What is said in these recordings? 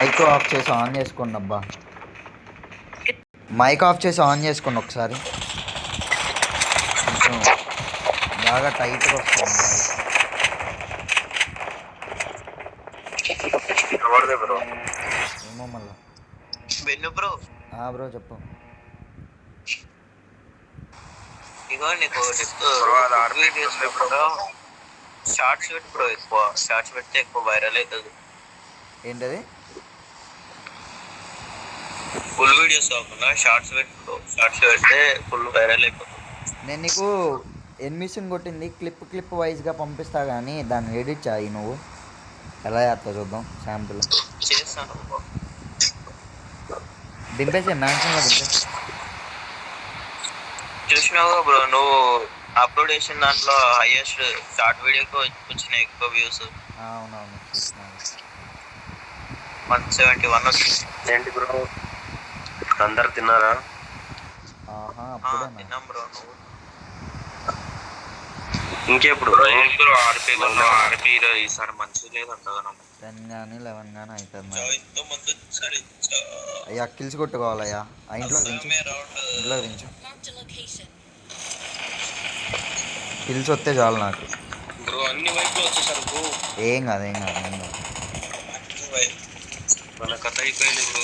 Mic off చేసి on చేసుకోండి అబ్బా. మైక్ ఆఫ్ చేసి ఆన్ చేసుకోండి ఒకసారి. కొంచెం బాగా టైట్గా వస్తుంది వాయిస్. ఏమో మళ్ళా బ్రో. బ్రో చెప్పు. ఇగో నీకు షార్ట్స్ పెట్టు బ్రో. ఎక్కువ షార్ట్స్ పెడితే ఎక్కువ వైరల్ అవుతుంది. ఏంటది? ఫుల్ వీడియోస్ కాకుండా షార్ట్స్ పెట్టు. షార్ట్స్ పెడితే ఫుల్ వైరల్ అయిపోతుంది. నేను నీకు ఎన్మిషన్ కొట్టింది క్లిప్ వైజ్గా పంపిస్తా, కానీ దాన్ని ఎడిట్ చేయి నువ్వు. ఎలా చేస్తా చూద్దాం శాంపుల్. చేస్తాను. దింపేసే మ్యాన్షన్లో దింపే. చూసినావు బ్రో నువ్వు అప్లోడ్ చేసిన దాంట్లో హైయెస్ట్ షార్ట్ వీడియోకి వచ్చినాయి ఎక్కువ వ్యూస్. అవునవును 171 వచ్చింది. ఏంటి బ్రో అందరు తిన్నారా? తిన్నాం బ్రో. నువ్వు ఇంకెప్పుడు ఆర్పీ ఈసారి మంచిగా లేదంట. 10 కానీ 11 కానీ అవుతుంది. అయ్యా కిల్స్ కొట్టుకోవాలయ్యా. ఇంట్లో దించు. కిల్స్ వస్తే చాలు నాకు. బ్రో అన్ని వైపులు వచ్చేసారు బ్రో. ఏం కాదు. మన కథ అయిపోయింది బ్రో.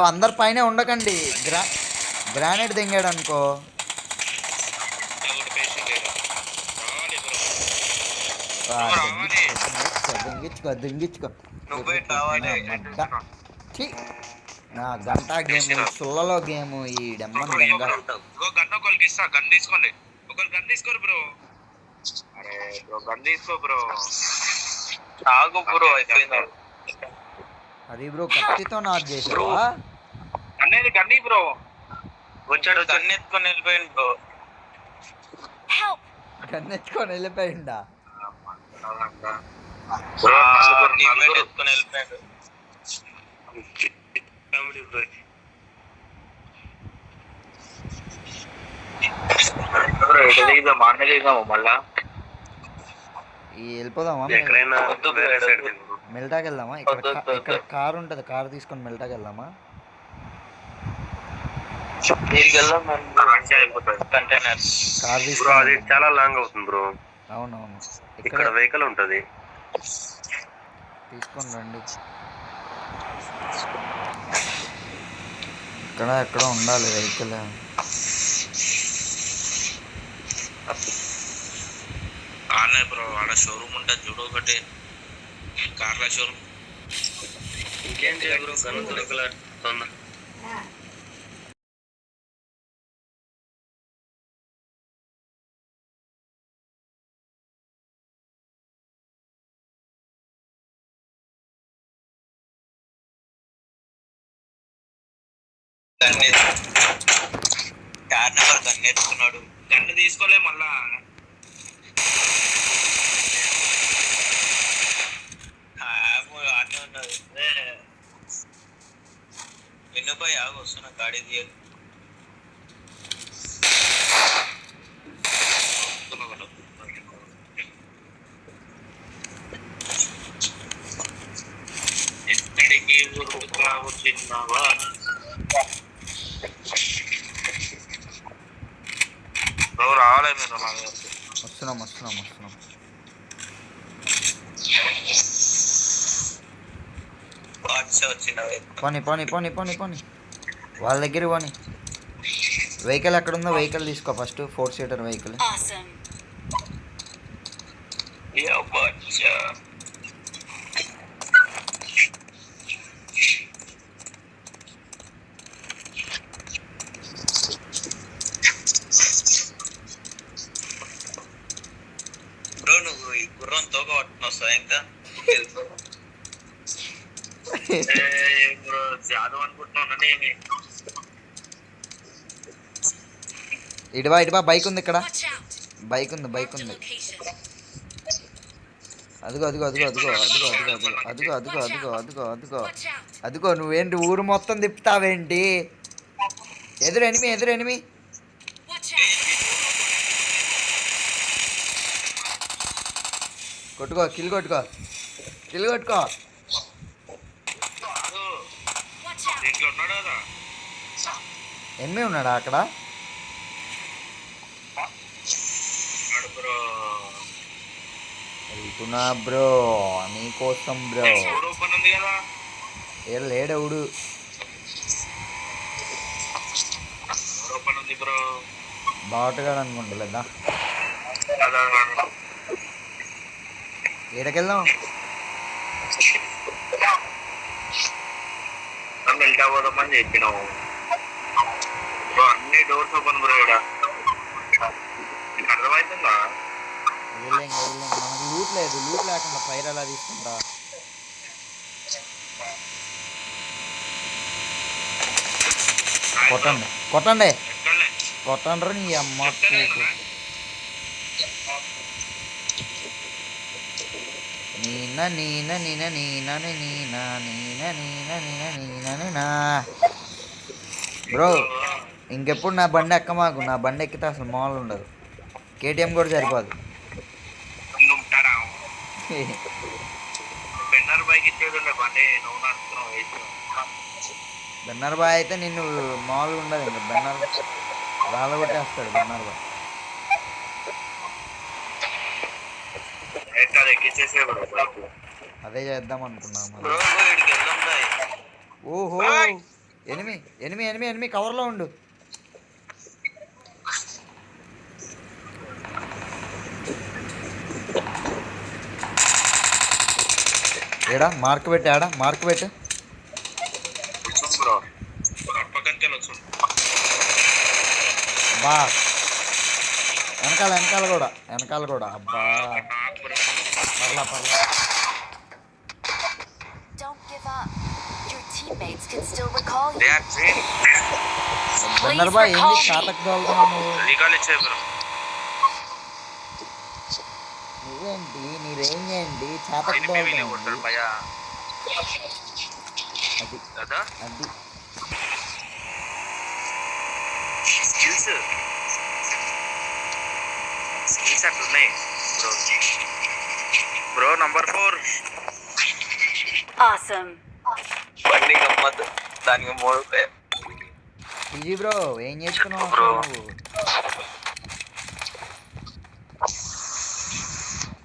అందరి పైన ఉండకండి. గ్రానైట్ దింగాడు అనుకో. దింగించుకో. నా గంట గేమ్ సుల్లలో గేమ్ ఈ డెమ్మన్ గంగ. గన్ తీసుకోండి. గన్ తీసుకోరు బ్రో. అరే బ్రో గన్ తీసుకో బ్రో. తాగు బ్రో. అయిపోయింది అది బ్రో. కత్తితో నాకు చేసావా? అనేది గన్ని బ్రో. వచ్చాడు గన్ ఎత్తుకొని వెళ్ళిపోయింది బ్రో. గన్ ఎత్తుకొని వెళ్ళిపోయిందా? ఎత్తుకొని వెళ్ళిపోయాడు. మళ్ళా వెళ్ళిపోదామా? మెల్టాకి వెళ్దామా? ఇక్కడ కార్ ఉంటుంది. కార్ తీసుకొని మెల్టాకి వెళ్దామా? కార్ తీసుకొని చాలా లాంగ్ అవుతుంది బ్రో. అవునవును. ఇక్కడ వెహికల్ ఉంటుంది. తీసుకొని రండి. ఎక్కడ ఉండాలి వెహికల్. బ్రో ఆడ షోరూమ్ ఉంటుంది చూడు, ఒకటి కార్ల షోరూమ్. ఇంకేంటి బ్రో కనుక కార్ నెంబర్ గన్ ఎత్తుకున్నాడు. గన్ను తీసుకోలే మళ్ళా. అన్నీ ఉన్నది. వెన్నుపై ఆగు వస్తున్నా. గాడి తీయాలి. ఎక్కడికి వచ్చినావా? రావాలి మీరు. వస్తున్నాం. పోనీ వాళ్ళ దగ్గర పోనీ. వెహికల్ ఎక్కడ ఉందో వెహికల్ తీసుకో ఫస్ట్. 4 seater vehicle. బ్రో నువ్వు ఈ గుర్రం తోక పట్టుకుని వస్తావు ఇంకా. బ్రో జాదవ్ అనుకుంటున్నాను. ఇటువా బైక్ ఉంది. ఇక్కడ బైక్ ఉంది. అదిగో నువ్వేంటి ఊరు మొత్తం తిప్పుతావేంటి? ఎదురు ఎనిమి. కొట్టుకో, కిల్ కొట్టుకో, కిల్ కొట్టుకో. కాదు, దీంట్లో ఉన్నాడు కదా. ఎనిమి ఉన్నాడా అక్కడ? ఉన్నాడు బ్రో. వెళ్తున్నా బ్రో, నీకోసం బ్రో. డోర్ ఓపెన్ ఉంది కదా. లేడెవడు? డోర్ ఓపెన్ ఉంది బ్రో. బాటుగాడు అనుకుంటా లేదా? అదా, ఏడకెళ్దాం? వెళ్తా పోదామని చెప్పినావు బ్రో. అన్ని డోర్స్ ఓపెన్ బ్రో. ఇక్కడ నీకు అర్థమవుతుందా? మనకు లూట్ లేదు. లూట్ లేకుండా ఫైర్ ఎలా తీసుకుంటా? కొట్టండి కొట్టండి ఎక్కడలే కొట్టండ్రు నీ అమ్మ. నీన నీన నీన నీన నీన నీన నీన నీన నీన నీనా. బ్రో ఇంకెప్పుడు నా బండి ఎక్క మాకు. నా బండి ఎక్కితే అసలు మామూలు ఉండదు. కేటీఎం కూడా సరిపోదు. ఉంటారా బెన్నర్ బైక్ ఇచ్చేది ఉండే బండి నువ్వు నడుస్తున్నావు వేసి. బెన్నర్ బాయ్ అయితే నిన్ను మామూలుగా ఉండదు. ఇంకా బెన్నర్ రాళ్ళ కొట్టేస్తాడు బెన్నర్ బాయ్. ఎక్కిచ్చేసే బ్రో బైక్. అదే చేద్దాం అనుకున్నాం. బ్రో ఇక్కడికి వెళ్దాం బాయ్. ఓహో, ఎనిమి ఎనిమి ఎనిమి ఎనిమి కవర్లో ఉండు. ఏడా మార్క్ పెట్టు, ఆడా మార్క్ పెట్టు. బ్రో పక్కనకి వెళ్ళొచ్చు. బా వెనకాల వెనకాల కూడా వెనకాల కూడా. అబ్బా పర్లా పర్లా. బెన్నర్ బాయ్ ఏంది చాతకు తోలుతున్నావు నువ్వు? నువ్వేంటి నీ రేంజ్ ఏంటి? చాతకు తోలుతున్నావు. అది అది స్కిల్స్ అట్లున్నాయి బ్రో. Bro number 4 Awesome. బండి గమ్మత్. దానికి 3 ఇది బ్రో ఏం చేస్తున్నావు బ్రో. నువ్వు?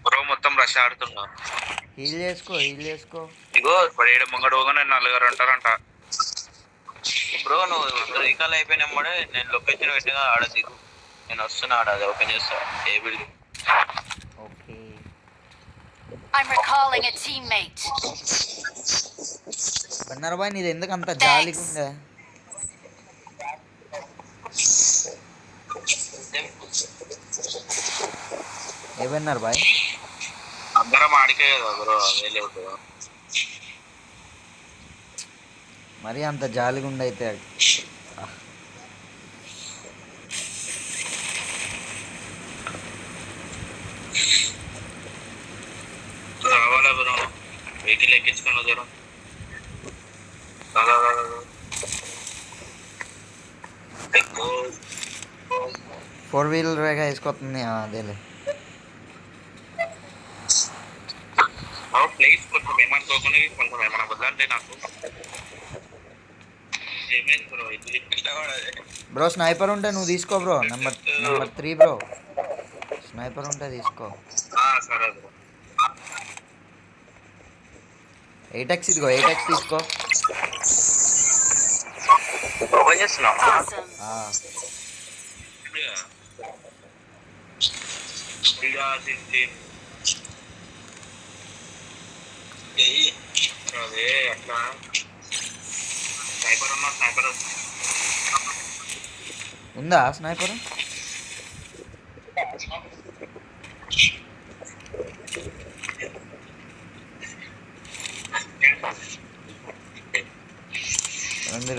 బ్రో మొత్తం రష్ ఆడుతున్నా. హీల్ చేసుకో, హీల్ చేసుకో. ఇగో ఇప్పుడు ఏడు ముంగడు పోగా నేను 4 అంటారంట. బ్రో నువ్వు రీకాల్ అయిపోయినమ్మడే నేను లొకేషన్ పెట్టిన ఆడ దిగు. నేను వస్తున్నా ఆడ. అది ఓపెన్ చేస్తా. ఏ building? Okay. I'm recalling a teammate. బెన్నర్ బాయ్ నీది ఎందుకు అంత జాలిగా ఉందా? ఏ బెన్నర్ బాయ్? అందరం ఆడికే కదా బ్రో. అదే లేదు మరి అంత జాలిగా ఉండైతే రావాలా బ్రో. వెహికల్ ఎక్కించుకున్న దూరం 4 వీలర్గా వేసుకొస్తుంది. అదేలే. ప్లేస్ కొంచెం ఏమనుకోకుండా కొంచెం ఏమైనా వదలండి నాకు. ఏమైంది బ్రో? బ్రో స్నైపర్ ఉంటే నువ్వు తీసుకో బ్రో. Number 3 bro. స్నైపర్ ఉంటే తీసుకో. సరే బ్రో. 8x ఇదిగో, 8x తీసుకో. ఓపెన్ చేస్తున్నావు? Awesome. అదే అట్లా స్నైపర్ ఉన్నా. స్నైపర్ ఉందా స్నైపర్?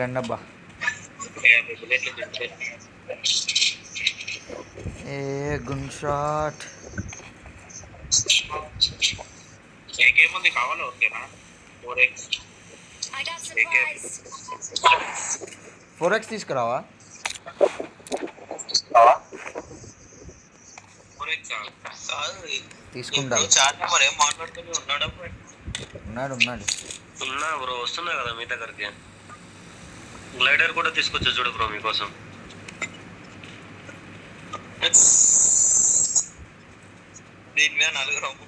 రండి అబ్బా. A good shot. ఏకేముంది కావాలా? ఓకేనా? 4x. I got supplies. 4x తీసుకురావా? 4x కాదు తీసుకుంటా. చాట్ నెంబర్ ఏం మాట్లాడుతూనే ఉన్నాడా? ఉన్నాడు ఉన్నా బ్రో, వస్తున్నా కదా మీ దగ్గరికి. గ్లైడర్ కూడా తీసుకొచ్చా చూడు బ్రో మీకోసం. దీని మీద 4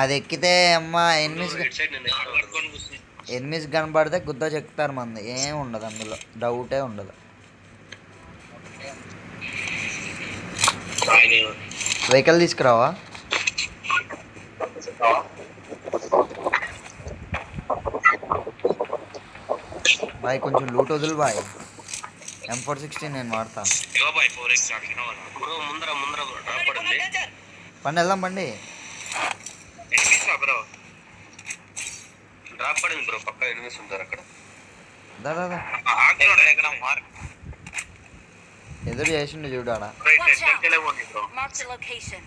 అది ఎక్కితే అమ్మా ఇటు సైడ్ నేను ఎక్కడ ఉన్నాను. ఎనిమిస్ కనబడితే గుద్ద చెప్తారు మంది, ఏం ఉండదు అందులో, డౌటే ఉండదు. వెహికల్ తీసుకురావా? బాయ్ కొంచెం లూట్ వదులు బాయ్. M416 నేను వాడతా. బ్రో ముందర డ్రాప్ పడింది. పండి వెళ్దాం బండి. డ్రాప్ పడింది బ్రో, పక్క ఎనిమిస్ ఉంటారు అక్కడ. దాదా ఎదురు చేసిండు చూడు ఆడ. Watch out. Mark the location.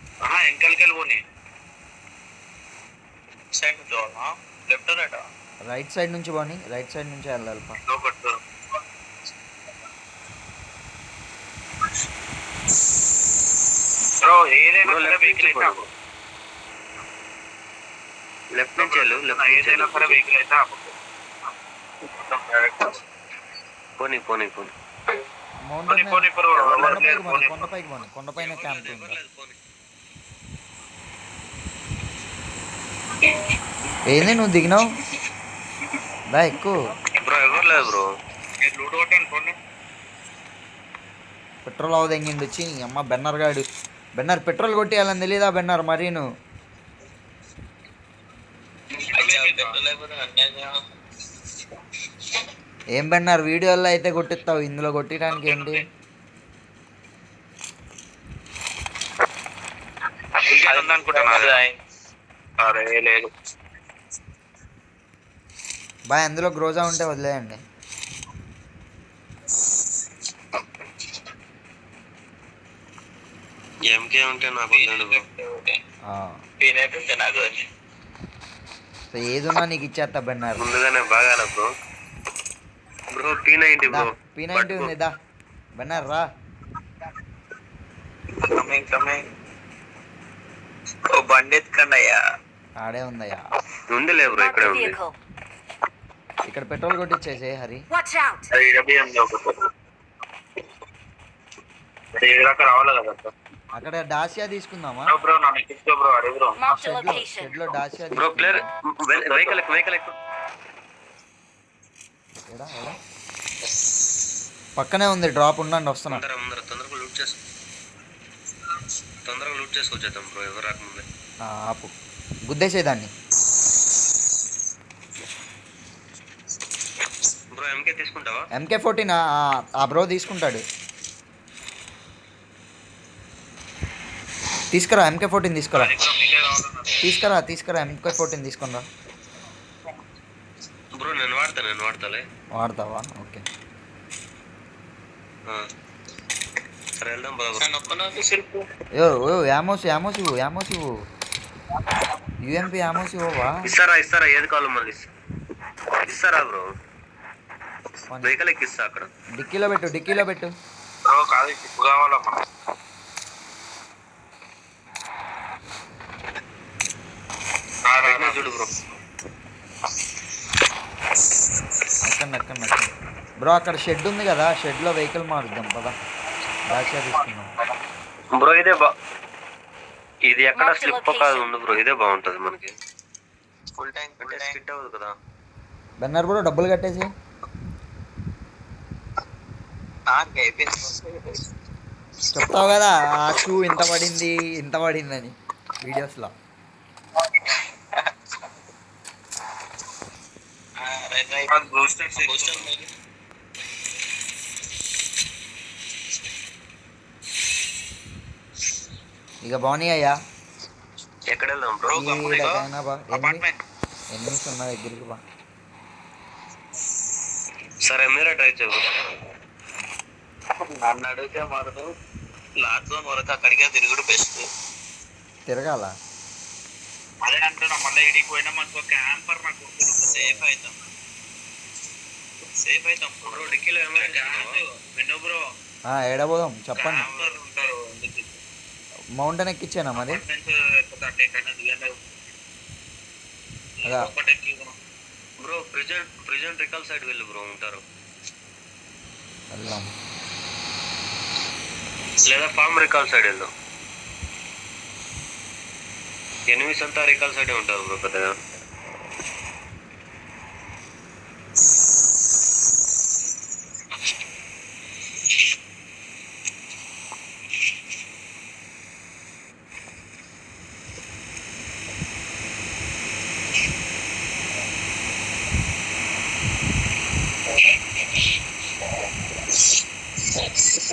Right side నుంచి పోనీ, రైట్ సైడ్ నుంచి వెళ్ళాలి. లెఫ్ట్ నుంచి వెళ్ళు. పోనీ మౌంటైన్ కొండపైకి పోనీ, కొండపైన క్యాంప్ ఉంది. ఏంది నువ్వు దిగినావు? బా ఎక్కువ బ్రో, ఎవరు లేదు బ్రో. పెట్రోల్ అవదెంగిండి వచ్చి అమ్మ బెన్నర్ గాడు. బెన్నర్ పెట్రోల్ కొట్టేయాలని తెలీదా బెన్నర్? మరి నువ్వు ఏం బెన్నర్ వీడియోలో అయితే కొట్టిస్తావు, ఇందులో కొట్టడానికి ఏంటి? బాయ్ అందులో గ్రోజా ఉంటే వదిలేయండి. ఎంకే ఉంటే నాకు వదిలేండి బ్రో. ఏదున్నా నీకు ఇచ్చేస్తా బెన్నర్. ముందుగానే బాగా bro. Bro P90 bro. P90 ఉంది దా బెన్నర్ రా. బండి ఎత్తుకండి అయ్యా. ఆడే ఉందయ్యా. ఉందిలే బ్రో, Mark ఇక్కడే the ఉంది. vehicle. ఇక్కడ పెట్రోల్ కొట్టించేసే హరి. Watch out. రావాలి కదా అక్కడ డాసియా తీసుకుందామా? బ్రో నన్ను ఎక్కించో బ్రో, అరే బ్రో. Mark the location. షెడ్లో డాసియా బ్రో ప్లేయర్ తీసుకుందామా? వెహికల్ ఎడా పక్కనే ఉంది డ్రాప్. ఉండండి వస్తున్నా. తొందరగా లూట్ చేసుకొచ్చేద్దాం బ్రో, ఎవరు రాకముందే. ఆపు గుద్దేసేదాన్ని. బ్రో ఎంకే తీసుకుంటావా? MK14 ఆ బ్రో తీసుకుంటాడు. తీసుకురా MK14 తీసుకురా. MK14 తీసుకురా. బ్రో నేను వాడతాలే. వాడతావా? ఓకే సరే వెళ్దాం బ్రో. యామోస్ ఇవ్వు. UMP యామోస్ ఇవ్వవా? ఇస్తారా ఏది కావాలి మళ్ళీ ఇస్తారా బ్రో? వెహికల్ ఎక్కిస్తా అక్కడ. డిక్కీలో పెట్టు. బ్రో కాదు టిప్పు కావాలమ్మా. చూడు బ్రో. ఎక్కండి బ్రో. అక్కడ షెడ్ ఉంది కదా, షెడ్లో వెహికల్ మారుద్దాం పదా. డాషియా తీసుకుందాం బ్రో. ఇది ఎక్కడ స్లిప్ కాదు ఉంది బ్రో, ఇదే బాగుంటది మనకి. ఫుల్ ట్యాంక్ అంటే స్కిట్ అవ్వదు కదా. బెన్నర్ బ్రో డబ్బులు కట్టేసి. చెప్తావు కదా ఆ షూ ఇంత పడిందని వీడియోస్లో. ఇక బాగున్నాయి అయ్యా. ఎక్కడ వెళ్దాం బ్రో? ఎనిమిస్ ఉన్న దగ్గరికి బా. సరే మీరే ట్రై చేయరు. నన్ను అడిగితే మాత్రం లాస్ట్ జోన్ వరకు అక్కడికే తిరుగుడు బెస్ట్. తిరగాల అదే అంటున్నా. మళ్ళీ ఇడికి పోయినా మనకు క్యాంపర్ నాకు సేఫ్ అవుతాం బ్రో. డిక్కీలో ఏమైనా బ్రో ఏడబోదాం చెప్పండి. మౌంటైన్ ఎక్కిచ్చానా మరి? అదా బ్రో ప్రెజెంట్ రికాల్ సైడ్ వెళ్ళు బ్రో, ఉంటారు. వెళ్దాం. లేదా ఫార్మ్ రికాల్ సైడ్ వెళ్ళు. ఎనిమిస్ అంతా రికాల్ సైడే ఉంటారు బ్రో పెద్దగా.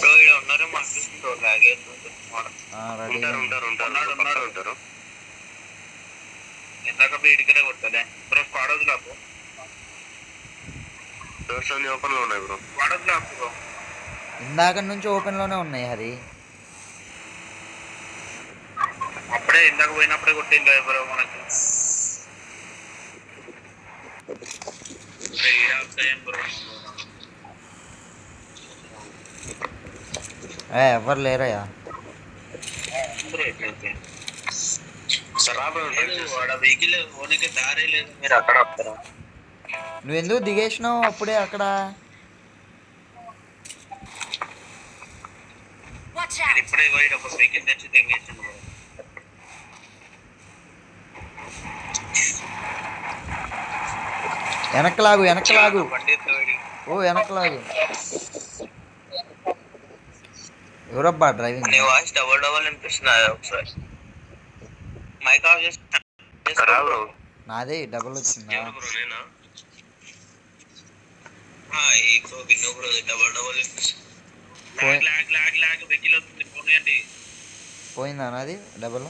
బ్రో ఇక్కడ ఉన్నారు మాకు రెడీ ఉంటారు. ఇందాక ఇడికనే కొట్టలే బ్రో. స్క్వాడ్ లాపు డోర్స్ అన్ని ఓపెన్ లో ఉన్నాయి బ్రో. Squad లాపు bro. ఇందాక నుంచి ఓపెన్ లోనే ఉన్నాయి హరి. అప్పుడే ఇందాక పోయినప్పుడే కొట్టింది బ్రో మనకి. ఎవరు లేరయ్యా. వెహికల్ ఓనికి దారే లేదు, మీరు అక్కడ వస్తారా? నువ్వు ఎందుకు దిగేసినావు అప్పుడే అక్కడ? Watch నేను out! ఇప్పుడే పోయి ఒక వెహికల్ తెచ్చి దిగేసింది. వెనక్లాగు వెనక్లాగు. బండి ఎత్తుకోడి. ఓ వెనక్లాగు. ఎవరబ్బా డ్రైవింగ్? నీ వాయిస్ డబల్ డబల్ అనిపిస్తుంది ఒకసారి. మైక్ ఆఫ్ చేస్తా. నాదే డబుల్ వచ్చిందా? డబల్ డబల్ లాగ్ వెహికల్ వస్తుంది. పోనీయండి. పోయిందా నాది డబుల్?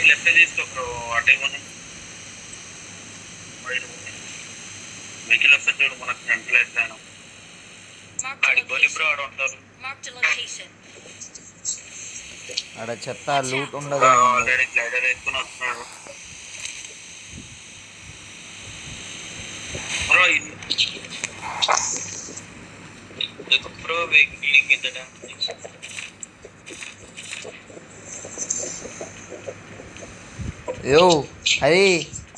లెఫ్ట్ తీసుకో బ్రో. అటే కొని వెహికల్ వస్తే చూడు మనకు ఫ్రంట్ లైట్ అయినా Marked a ఆడికి కొని బ్రో. location. ఆడ ఉంటారు. Marked a location. ఆడ చెత్త లూట్ ఉండదు. ఆల్రెడీ గ్లైడర్ వేసుకుని వస్తున్నాడు బ్రో. బ్రో వెహికల్ ఇంకిద్దడా యో హరి,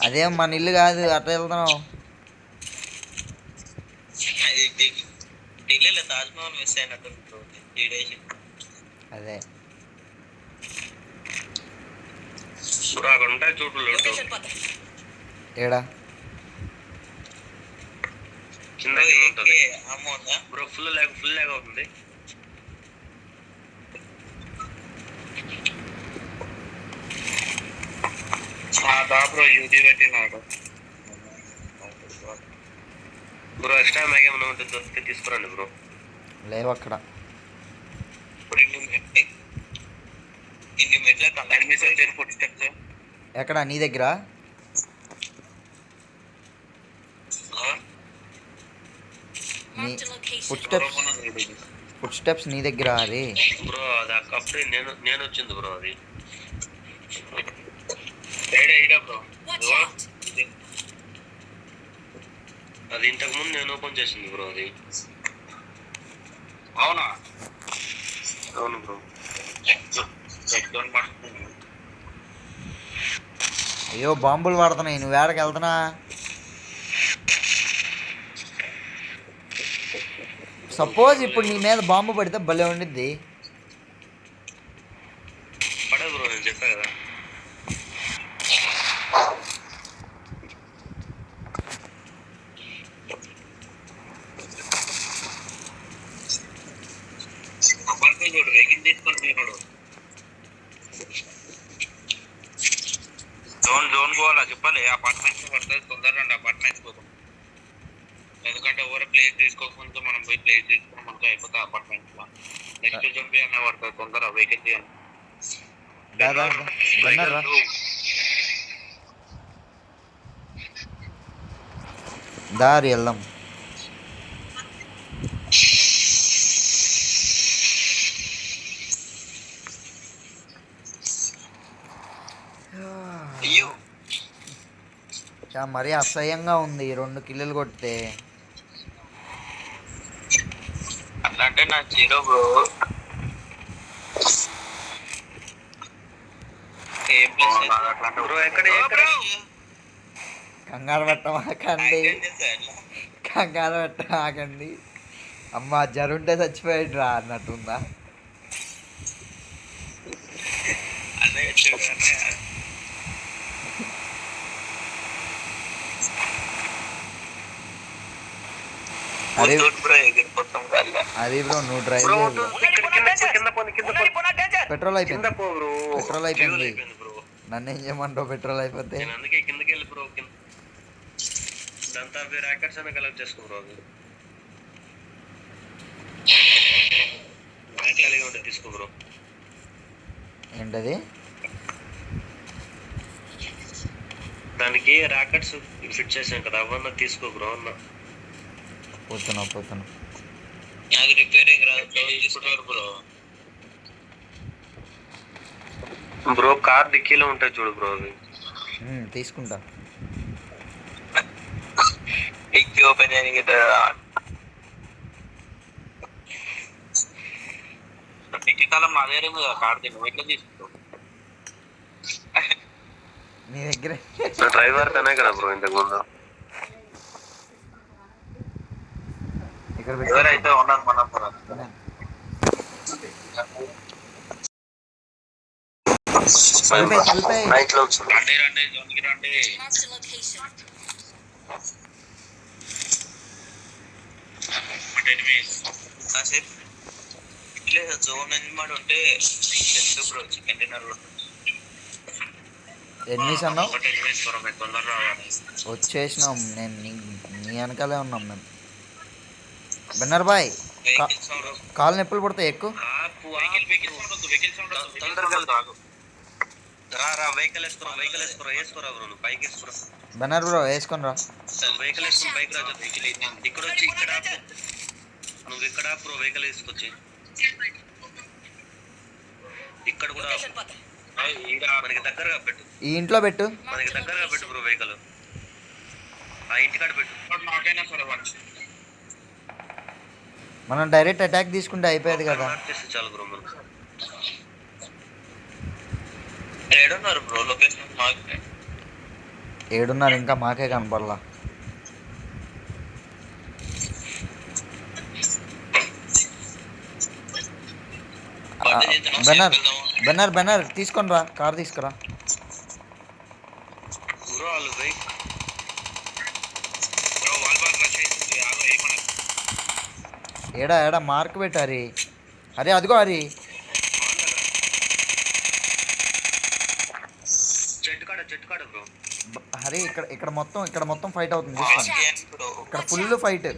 అదేం మన ఇల్లు కాదు, అట్లా వెళ్తున్నావు. ఢిల్లీలో తాజ్మహల్ మిస్ అయినట్టు అదే అక్కడ ఉంటాయి చూడు. ఏడా కింద ఉంటుంది బ్రో. ఫుల్ లాగ్ అవుతుంది. బ్రో యూజీ పెట్టినాడు బ్రో. ఎక్స్ట్రా మ్యాగ్ ఏమైనా ఉంటుంది దొరికితే తీసుకురండి బ్రో. లేవు అక్కడ. ఇన్ని మెట్ల ఎనిమిది వచ్చారు ఫుడ్ స్టెప్స్. ఎక్కడ నీ దగ్గర? Marked a location. Food steps నీ దగ్గర హరి. బ్రో అది అప్పుడే నేను వచ్చింది బ్రో. అది బ్రో. Watch out! అది ఇంతకు ముందు నేను ఓపెన్ చేసింది బ్రో. అది అవునా? అవును బ్రో. అయ్యో బాంబులు పడుతున్నాయి. నువ్వు వేడకి వెళ్తున్నా? సపోజ్ ఇప్పుడు నీ మీద బాంబు పడితే భలే ఉండిద్ది. పడదు బ్రో, నేను చెప్పా కదా. వెహికల్ తీసుకొని జోన్ పోవాలా చెప్పాలి. అపార్ట్మెంట్స్ పడుతుంది తొందరగా రండి. అపార్ట్మెంట్స్ పోతాం. ఎందుకంటే ఎవరు ప్లేస్ తీసుకోకముందు మనం పోయి ప్లేస్ తీసుకుని మనతో అయిపోతాయి అపార్ట్మెంట్స్ లో. నెక్స్ట్ జోన్ పోయి అన్న పడుతుంది తొందరగా వెహికల్ తీయండి. దారి వెళ్దాం. మరీ అసహ్యంగా ఉంది 2 కిల్లులు కొడితే. అంటే నా జీరో బ్రో. ఏం బ్రో ఎక్కడ కంగారు పెట్టమాకండి, కంగారు పెట్టమాకండి. అమ్మ జరుంటే చచ్చిపోయాడు రా అన్నట్టుందా? అదే అది బ్రో ఎగిరిపోతాం కదా. అది బ్రో నువ్వు డ్రైవ్ బ్రో చేయ బ్రో. పెట్రోల్ కింద అయిపోయింది, పో బ్రో. పెట్రోల్ అయిపోయింది. బ్రో నన్ను ఏం చేయమంటావు పెట్రోల్ అయిపోతే? నేను అందుకే కిందకి వెళ్ళి బ్రో. దాంతో అవి ర్యాకెట్స్ అన్న కలెక్ట్ చేసుకో బ్రో. కలిగి ఉంటే తీసుకో బ్రో. ఏంటది? దానికి ర్యాకెట్స్ ఫిట్ చేసాం కదా, అవన్నీ తీసుకో బ్రో అన్న. పోతున్నా. అది రిపేరింగ్ రాదు తీసుకుంటారు బ్రో. బ్రో కార్ డిక్కీలో ఉంటాయి చూడు బ్రో అవి. తీసుకుంటా. డిక్కీ ఓపెన్ చేయడానికి డిక్కీ కాలం మా దగ్గర ఉంది కదా కార్. నువ్వు ఎట్లా తీసుకుంటావు? నీ దగ్గర డ్రైవర్ కనే కదా బ్రో ఇంతకు ముందు. ఇక్కడ ఎవరైతే ఉన్నది మన నైట్ లో వచ్చింది. రండి జోన్కి రండి. Marked a location. కాసేపు ఇట్లే జోన్ అనమాట ఉంటే బ్రో చికెన్ డిన్నర్ లో ఎన్నిస్ అన్నావు? 10 minutes బ్రో. మేము తొందరగా రావాలి. వచ్చేసినాం. నేను నీ వెనకాలే ఉన్నాం మేము. బెన్నర్ బాయ్ వెహికల్ సౌండ్ కాలు నొప్పులు పడతాయి ఎక్కువ. వెహికల్ సౌండ్ తొందరగా రాగు. రా వెహికల్ వేసుకోరా బ్రో. నువ్వు బైక్ వేసుకోరా. బెన్నర్ బ్రో వేసుకొని రా. వెహికల్ వేసుకుని బైక్ రాజు. ఇక్కడ వచ్చి ఇక్కడ నువ్వు ఇక్కడ బ్రో వెహికల్ వేసుకొచ్చి ఇక్కడ కూడా మనకి దగ్గరగా పెట్టు. ఈ ఇంట్లో పెట్టు. మనకి దగ్గరగా పెట్టు బ్రో వెహికల్. ఆ ఇంటికాడ పెట్టు. నాకైనా సరే మనం డైరెక్ట్ అటాక్ తీసుకుంటే అయిపోయేది కదా. చేస్తే చాలు బ్రో. మనం ఏడున్నారు బ్రో? లొకేషన్ మాకు 7:30 ఇంకా మాకే కనపడలా. బెన్నర్ తీసుకొని రా, కార్ తీసుకురా. బ్రో వాళ్ళు వెహికల్ ఏడా మార్క్ పెట్టు హరి. అరే అదిగో హరి. చెట్టు కాడ బ్రో. హరి ఇక్కడ మొత్తం ఫైట్ అవుతుంది చూసుకోండి. ఇక్కడ ఫుల్ ఫైట్.